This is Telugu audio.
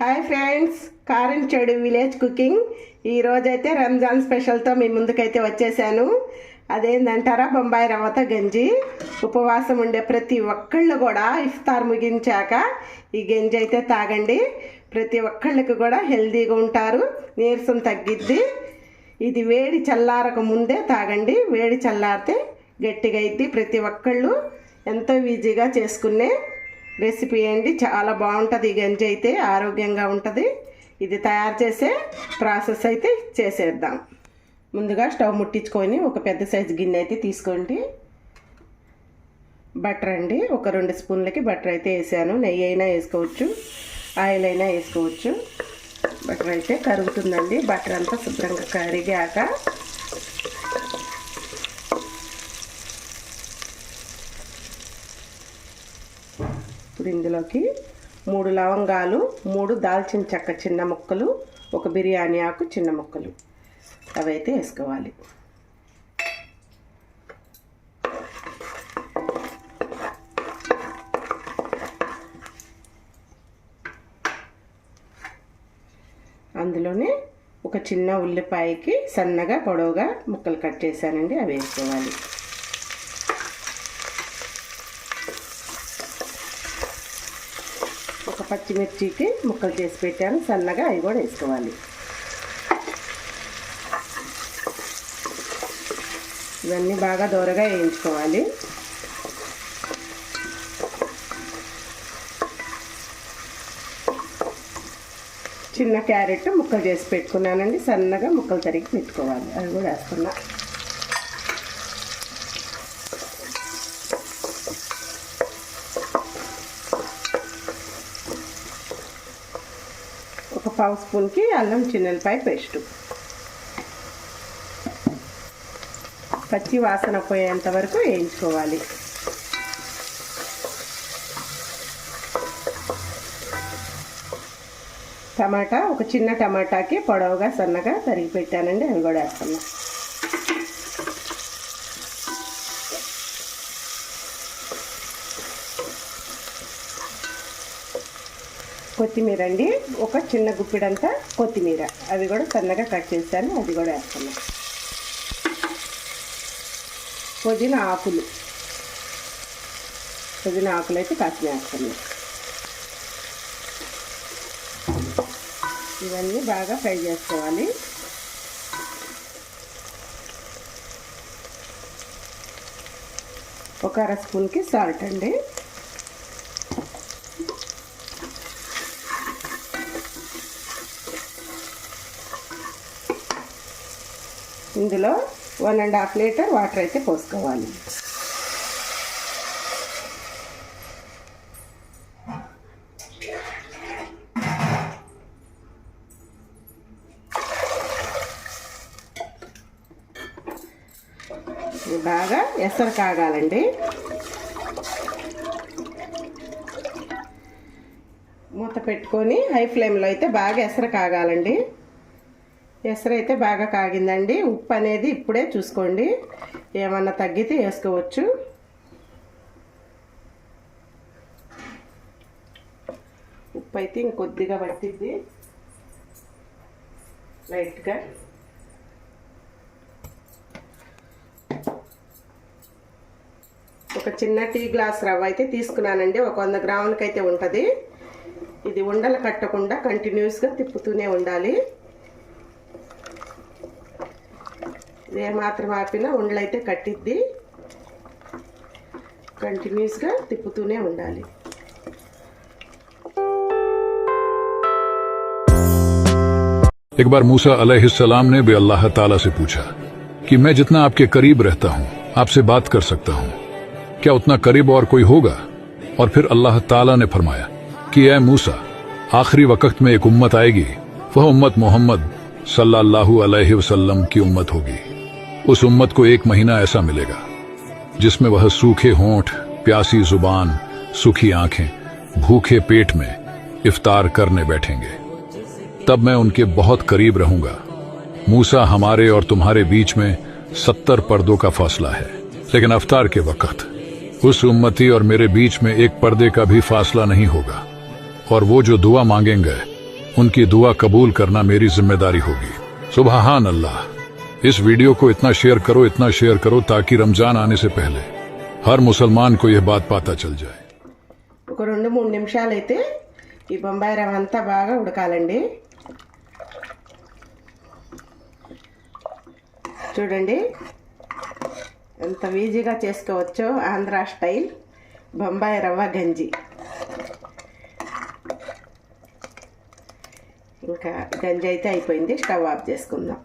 హాయ్ ఫ్రెండ్స్, కారెన్ చెడు విలేజ్ కుకింగ్. ఈరోజైతే రంజాన్ స్పెషల్తో మీ ముందుకైతే వచ్చేసాను. అదేంటంటారా, బొంబాయి రవ్వతో గంజి. ఉపవాసం ఉండే ప్రతి ఒక్కళ్ళు కూడా ఇఫ్తార్ ముగించాక ఈ గంజి అయితే తాగండి. ప్రతి ఒక్కళ్ళకి కూడా హెల్తీగా ఉంటారు, నీరసం తగ్గిద్ది. ఇది వేడి చల్లారక ముందే తాగండి. వేడి చల్లారితే గట్టిగా అయింది. ప్రతి ఒక్కళ్ళు ఎంతో ఈజీగా చేసుకునే రెసిపీ అండి. చాలా బాగుంటుంది ఈ గంజి అయితే, ఆరోగ్యంగా ఉంటుంది. ఇది తయారు చేసే ప్రాసెస్ అయితే చేసేద్దాం. ముందుగా స్టవ్ ముట్టించుకొని ఒక పెద్ద సైజు గిన్నె అయితే తీసుకోండి. బటర్ అండి, ఒక 2 స్పూన్లకి బటర్ అయితే వేసాను. నెయ్యి అయినా వేసుకోవచ్చు, ఆయిల్ అయినా వేసుకోవచ్చు. బటర్ అయితే కరుగుతుందండి. బటర్ అంతా శుభ్రంగా కరిగాక ఇప్పుడు ఇందులోకి 3 లవంగాలు, 3 దాల్చిన చెక్క చిన్న ముక్కలు, ఒక బిర్యానీ ఆకు చిన్న ముక్కలు అవైతే వేసుకోవాలి. అందులోనే ఒక చిన్న ఉల్లిపాయకి సన్నగా పొడవుగా ముక్కలు కట్ చేశానండి, అవి వేసుకోవాలి. ఒక పచ్చిమిర్చికి ముక్కలు చేసి పెట్టాను సన్నగా, అవి కూడా వేసుకోవాలి. ఇవన్నీ బాగా దూరగా వేయించుకోవాలి. చిన్న క్యారెట్ ముక్కలు చేసి పెట్టుకున్నానండి, సన్నగా ముక్కలు తరిగి పెట్టుకోవాలి. అవి కూడా వేస్తున్నా. ఒక 1/2 స్పూన్కి అల్లం చిన్నెల్లిపాయ పేస్టు. పచ్చి వాసన పోయేంత వరకు వేయించుకోవాలి. టమాటా, ఒక చిన్న టమాటాకి పొడవుగా సన్నగా తరిగి పెట్టానండి, అవి కూడా వేస్తున్నా. కొత్తిమీర అండి, ఒక చిన్న గుప్పిడంతా కొత్తిమీర, అవి కూడా సన్నగా కట్ చేశాను, అది కూడా వేస్తున్నా. పుదీనా ఆకులు అయితే కాసిన వేస్తున్నాయి. ఇవన్నీ బాగా ఫ్రై చేసుకోవాలి. ఒక 1/2 స్పూన్కి సాల్ట్ అండి. ఇందులో 1.5 లీటర్ వాటర్ అయితే పోసుకోవాలి. బాగా ఎసరు కాగాలండి. మూత పెట్టుకొని హై ఫ్లేమ్లో అయితే బాగా ఎసరు కాగాలండి. ఎసరు అయితే బాగా కాగిందండి. ఉప్పు అనేది ఇప్పుడే చూసుకోండి, ఏమన్నా తగ్గితే వేసుకోవచ్చు. ఉప్పు అయితే ఇంకొద్దిగా పట్టిద్ది లైట్గా. ఒక చిన్న టీ గ్లాస్ రవ్వ అయితే తీసుకున్నానండి, ఒక 100 గ్రాములకి అయితే ఉంటుంది. ఇది ఉండలు కట్టకుండా కంటిన్యూస్గా తిప్పుతూనే ఉండాలి. ఏ మాత్రం ఆపినా ఉండలు అయితే కట్టిద్ది. కంటిన్యూస్గా తిప్పుతూనే ఉండాలి. एक बार मूसा अलैहिस्सलाम ने भी अल्लाह ताला से पूछा कि मैं जितना आपके करीब रहता हूँ, आपसे बात कर सकता हूँ, क्या उतना करीब और कोई होगा? और फिर अल्लाह ताला ने फरमाया कि ऐ मूसा, आखिरी वक्त में एक उम्मत आएगी, वह उम्मत मोहम्मद सल्लल्लाहु अलैहि वसल्लम की उम्मत होगी। उस उम्मत को 1 महीना ऐसा मिलेगा जिसमें वह सूखे होंठ, प्यासी जुबान, सूखी आंखें, भूखे पेट में इफ्तार करने बैठेंगे। तब मैं उनके बहुत करीब रहूंगा। मूसा, हमारे और तुम्हारे बीच में 70 पर्दों का फासला है, लेकिन इफ्तार के वक्त उस उम्मती और मेरे बीच में एक पर्दे का भी फासला नहीं होगा, और वो जो दुआ मांगेंगे उनकी दुआ कबूल करना मेरी जिम्मेदारी होगी। सुबहान अल्लाह। इस वीडियो को इतना शेयर करो ताकि रमजान आने से पहले हर मुसलमान को यह बात पता चल जाए। ఒక 2-3 నిమిషాలు అయితే ఈ బొంబాయి రవ్వ అంతా బాగా ఉడకాలండి. చూడండి ఎంత ఈజీగా చేసుకోవచ్చో ఆంధ్ర స్టైల్ బొంబాయి రవ్వ గంజి. ఇంకా గంజి అయితే అయిపోయింది, స్టవ్ ఆఫ్ చేసుకుందాం.